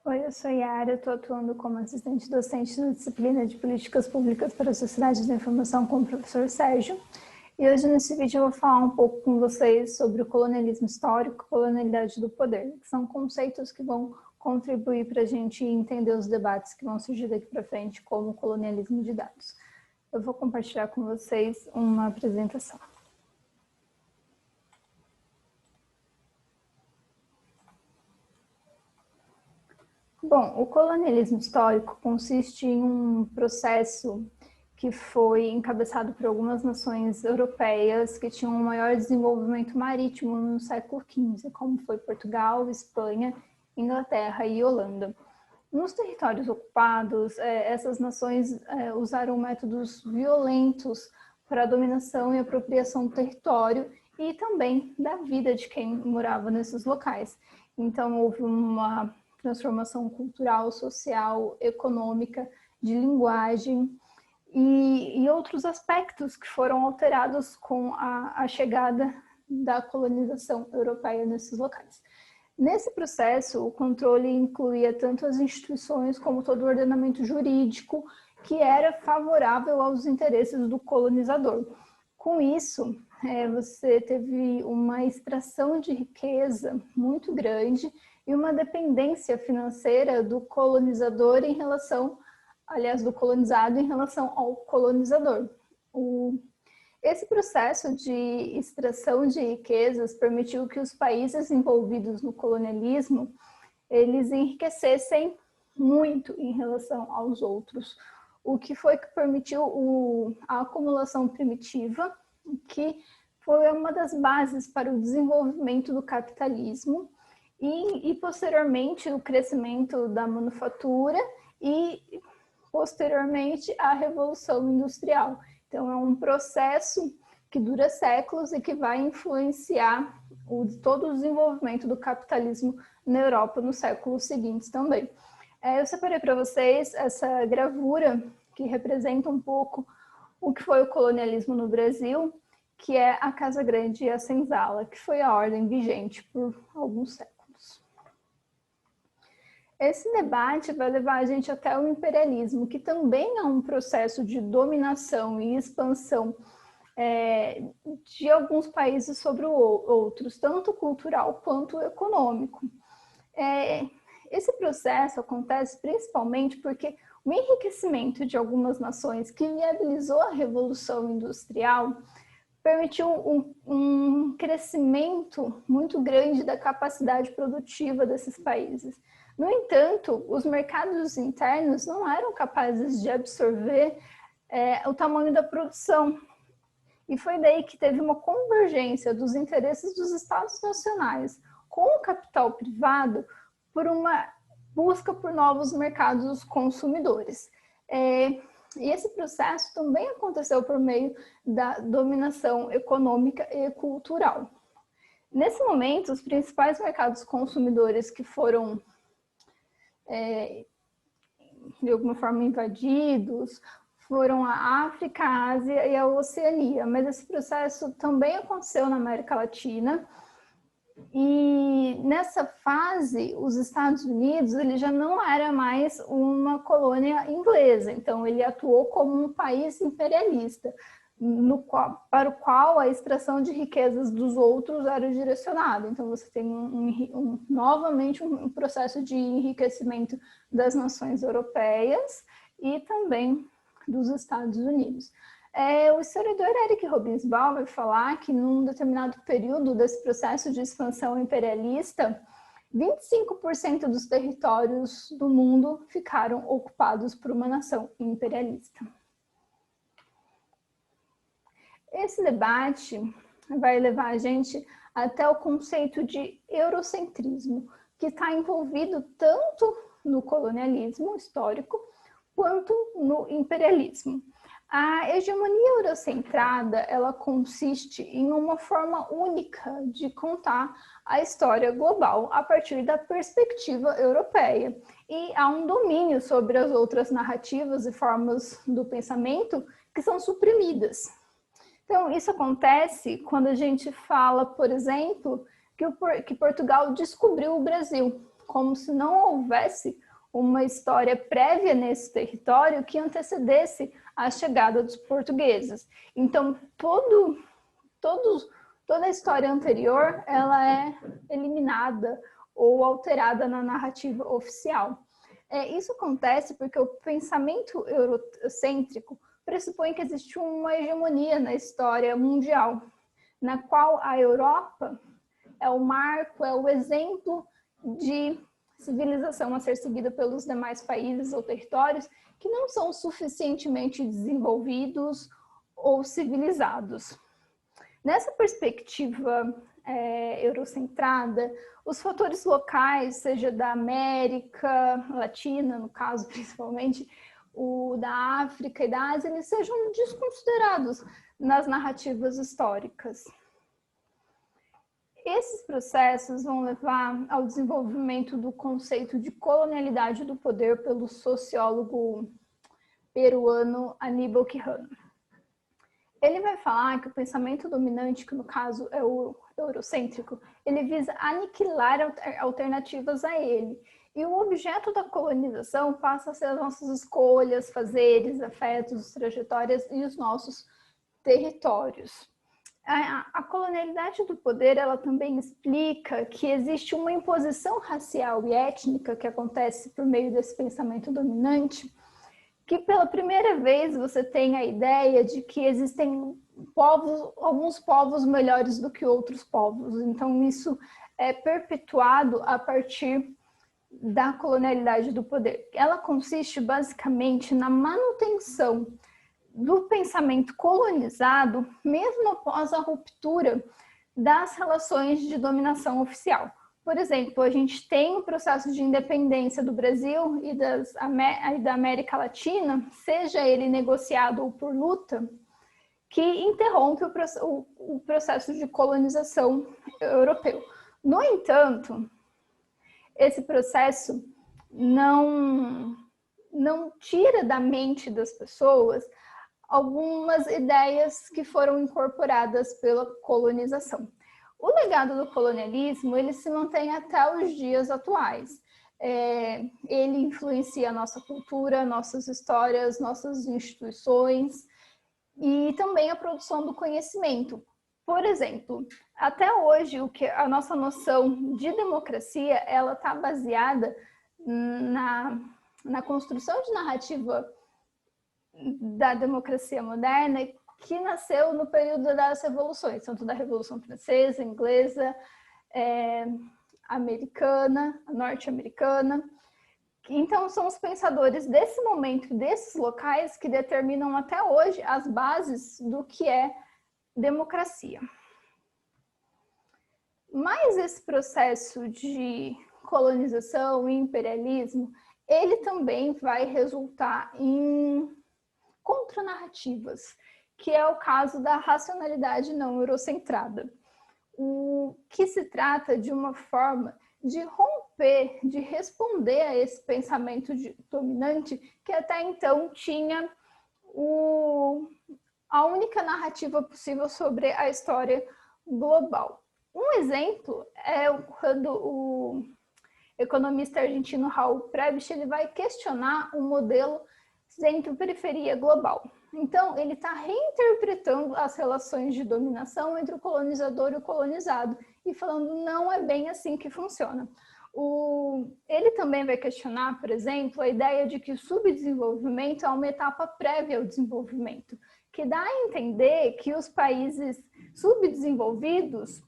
Oi, eu sou Yara, estou atuando como assistente docente na disciplina de Políticas Públicas para a Sociedade da Informação com o professor Sérgio. E hoje nesse vídeo eu vou falar um pouco com vocês sobre o colonialismo histórico e colonialidade do poder, que são conceitos que vão contribuir para a gente entender os debates que vão surgir daqui para frente, como o colonialismo de dados. Eu vou compartilhar com vocês uma apresentação. Bom, o colonialismo histórico consiste em um processo que foi encabeçado por algumas nações europeias que tinham um maior desenvolvimento marítimo no século XV, como foi Portugal, Espanha, Inglaterra e Holanda. Nos territórios ocupados, essas nações usaram métodos violentos para a dominação e apropriação do território e também da vida de quem morava nesses locais. Então, houve uma transformação cultural, social, econômica, de linguagem e outros aspectos que foram alterados com a chegada da colonização europeia nesses locais. Nesse processo, o controle incluía tanto as instituições como todo o ordenamento jurídico que era favorável aos interesses do colonizador. Com isso, você teve uma extração de riqueza muito grande e uma dependência financeira do colonizador em relação, aliás, do colonizado em relação ao colonizador. Esse processo de extração de riquezas permitiu que os países envolvidos no colonialismo, eles enriquecessem muito em relação aos outros, o que foi que permitiu a acumulação primitiva, que foi uma das bases para o desenvolvimento do capitalismo e posteriormente o crescimento da manufatura e posteriormente a Revolução Industrial. Então é um processo que dura séculos e que vai influenciar todo o desenvolvimento do capitalismo na Europa nos séculos seguintes também. Eu separei para vocês essa gravura que representa um pouco o que foi o colonialismo no Brasil, que é a Casa Grande e a Senzala, que foi a ordem vigente por alguns séculos. Esse debate vai levar a gente até o imperialismo, que também é um processo de dominação e expansão de alguns países sobre outros, tanto cultural quanto econômico. Esse processo acontece principalmente porque o enriquecimento de algumas nações que viabilizou a Revolução Industrial permitiu um crescimento muito grande da capacidade produtiva desses países. No entanto, os mercados internos não eram capazes de absorver o tamanho da produção. E foi daí que teve uma convergência dos interesses dos Estados nacionais com o capital privado por uma busca por novos mercados consumidores. E esse processo também aconteceu por meio da dominação econômica e cultural. Nesse momento, os principais mercados consumidores que foram, de alguma forma, invadidos foram a África, a Ásia e a Oceania, mas esse processo também aconteceu na América Latina. E nessa fase, os Estados Unidos ele já não era mais uma colônia inglesa, então ele atuou como um país imperialista, para o qual a extração de riquezas dos outros era direcionada. Então você tem novamente um processo de enriquecimento das nações europeias e também dos Estados Unidos. O historiador Eric Hobsbawm vai falar que num determinado período desse processo de expansão imperialista, 25% dos territórios do mundo ficaram ocupados por uma nação imperialista. Esse debate vai levar a gente até o conceito de eurocentrismo, que está envolvido tanto no colonialismo histórico quanto no imperialismo. A hegemonia eurocentrada, ela consiste em uma forma única de contar a história global a partir da perspectiva europeia. E há um domínio sobre as outras narrativas e formas do pensamento que são suprimidas. Então, isso acontece quando a gente fala, por exemplo, que Portugal descobriu o Brasil, como se não houvesse uma história prévia nesse território que antecedesse a chegada dos portugueses. Então, toda a história anterior ela é eliminada ou alterada na narrativa oficial. Isso acontece porque o pensamento eurocêntrico pressupõe que existe uma hegemonia na história mundial, na qual a Europa é o marco, é o exemplo de civilização a ser seguida pelos demais países ou territórios que não são suficientemente desenvolvidos ou civilizados. Nessa perspectiva eurocentrada, os fatores locais, seja da América Latina, no caso principalmente, o da África e da Ásia, eles sejam desconsiderados nas narrativas históricas. Esses processos vão levar ao desenvolvimento do conceito de colonialidade do poder pelo sociólogo peruano Aníbal Quijano. Ele vai falar que o pensamento dominante, que no caso é o eurocêntrico, ele visa aniquilar alternativas a ele. E o objeto da colonização passa a ser as nossas escolhas, fazeres, afetos, trajetórias e os nossos territórios. A colonialidade do poder, ela também explica que existe uma imposição racial e étnica que acontece por meio desse pensamento dominante, que pela primeira vez você tem a ideia de que existem alguns povos melhores do que outros povos. Então, isso é perpetuado a partir da colonialidade do poder. Ela consiste basicamente na manutenção do pensamento colonizado, mesmo após a ruptura das relações de dominação oficial. Por exemplo, a gente tem o processo de independência do Brasil e da América Latina, seja ele negociado ou por luta, que interrompe o processo de colonização europeu. No entanto, esse processo não tira da mente das pessoas algumas ideias que foram incorporadas pela colonização. O legado do colonialismo, ele se mantém até os dias atuais. Ele influencia a nossa cultura, nossas histórias, nossas instituições e também a produção do conhecimento. Por exemplo, até hoje, a nossa noção de democracia, ela está baseada na construção de narrativa da democracia moderna, que nasceu no período das revoluções, tanto da Revolução Francesa, Inglesa, americana, norte-americana. Então, são os pensadores desse momento, desses locais, que determinam até hoje as bases do que é democracia. Mas esse processo de colonização e imperialismo, ele também vai resultar em contranarrativas, que é o caso da racionalidade não eurocentrada. O que se trata de uma forma de romper, de responder a esse pensamento dominante que até então tinha a única narrativa possível sobre a história global. Um exemplo é quando o economista argentino Raul Prebisch ele vai questionar o modelo centro-periferia global. Então, ele está reinterpretando as relações de dominação entre o colonizador e o colonizado e falando não é bem assim que funciona. Ele também vai questionar, por exemplo, a ideia de que o subdesenvolvimento é uma etapa prévia ao desenvolvimento, que dá a entender que os países subdesenvolvidos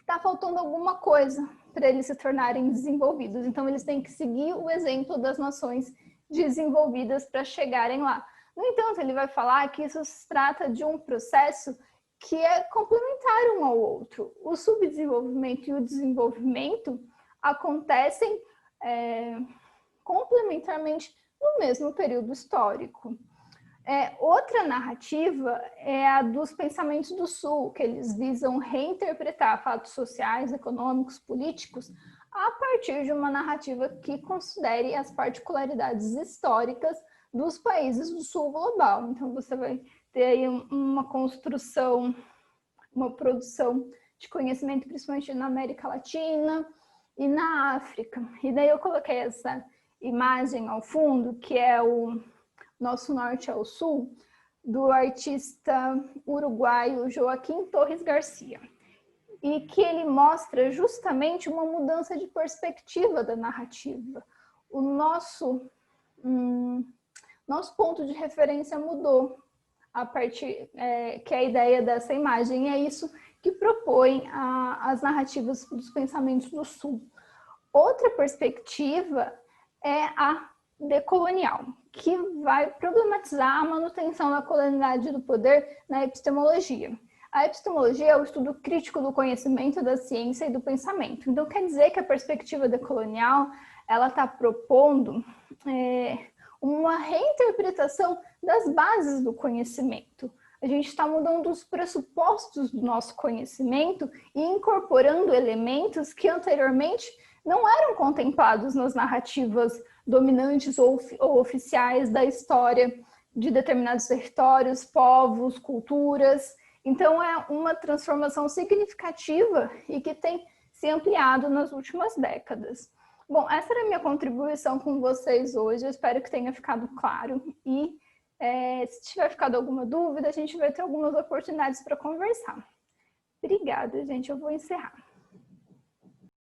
está faltando alguma coisa para eles se tornarem desenvolvidos. Então, eles têm que seguir o exemplo das nações desenvolvidas para chegarem lá. No entanto, ele vai falar que isso se trata de um processo que é complementar um ao outro. O subdesenvolvimento e o desenvolvimento acontecem complementarmente no mesmo período histórico. Outra narrativa é a dos pensamentos do Sul, que eles visam reinterpretar fatos sociais, econômicos, políticos, a partir de uma narrativa que considere as particularidades históricas dos países do Sul global. Então, você vai ter aí uma construção, uma produção de conhecimento, principalmente na América Latina, e na África. E daí eu coloquei essa imagem ao fundo, que é o nosso norte ao sul, do artista uruguaio Joaquim Torres Garcia. E que ele mostra justamente uma mudança de perspectiva da narrativa. O nosso ponto de referência mudou a partir que é a ideia dessa imagem. É isso que propõe as narrativas dos pensamentos do Sul. Outra perspectiva é a decolonial, que vai problematizar a manutenção da colonialidade do poder na epistemologia. A epistemologia é o estudo crítico do conhecimento, da ciência e do pensamento. Então, quer dizer que a perspectiva decolonial ela está propondo uma reinterpretação das bases do conhecimento. A gente está mudando os pressupostos do nosso conhecimento e incorporando elementos que anteriormente não eram contemplados nas narrativas dominantes ou oficiais da história de determinados territórios, povos, culturas. Então, é uma transformação significativa e que tem se ampliado nas últimas décadas. Bom, essa era a minha contribuição com vocês hoje. Eu espero que tenha ficado claro. E se tiver ficado alguma dúvida, a gente vai ter algumas oportunidades para conversar. Obrigada, gente. Eu vou encerrar.